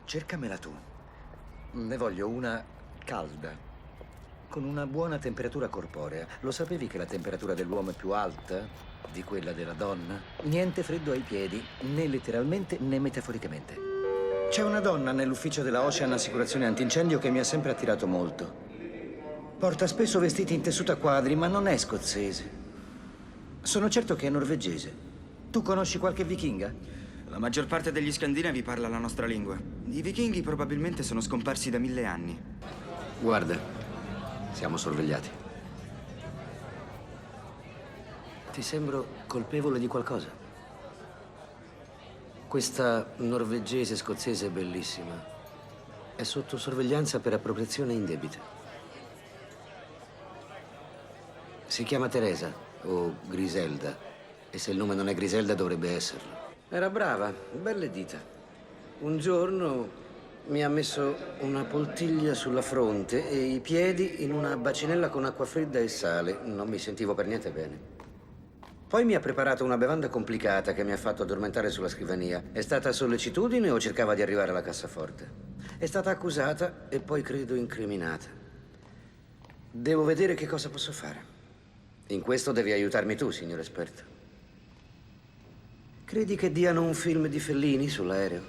Cercamela tu. Ne voglio una calda, con una buona temperatura corporea. Lo sapevi che la temperatura dell'uomo è più alta di quella della donna? Niente freddo ai piedi, né letteralmente né metaforicamente. C'è una donna nell'ufficio della Ocean Assicurazione Antincendio che mi ha sempre attirato molto. Porta spesso vestiti in tessuto a quadri, ma non è scozzese. Sono certo che è norvegese. Tu conosci qualche vichinga? La maggior parte degli scandinavi parla la nostra lingua. I vichinghi probabilmente sono scomparsi da 1000 anni. Guarda, siamo sorvegliati. Ti sembro colpevole di qualcosa? Questa norvegese scozzese bellissima è sotto sorveglianza per appropriazione indebita. Si chiama Teresa o Griselda, e se il nome non è Griselda dovrebbe esserlo. Era brava, belle dita. Un giorno mi ha messo una poltiglia sulla fronte e i piedi in una bacinella con acqua fredda e sale. Non mi sentivo per niente bene. Poi mi ha preparato una bevanda complicata che mi ha fatto addormentare sulla scrivania. È stata sollecitudine o cercava di arrivare alla cassaforte? È stata accusata e poi credo incriminata. Devo vedere che cosa posso fare. In questo devi aiutarmi tu, signor esperto. Credi che diano un film di Fellini sull'aereo?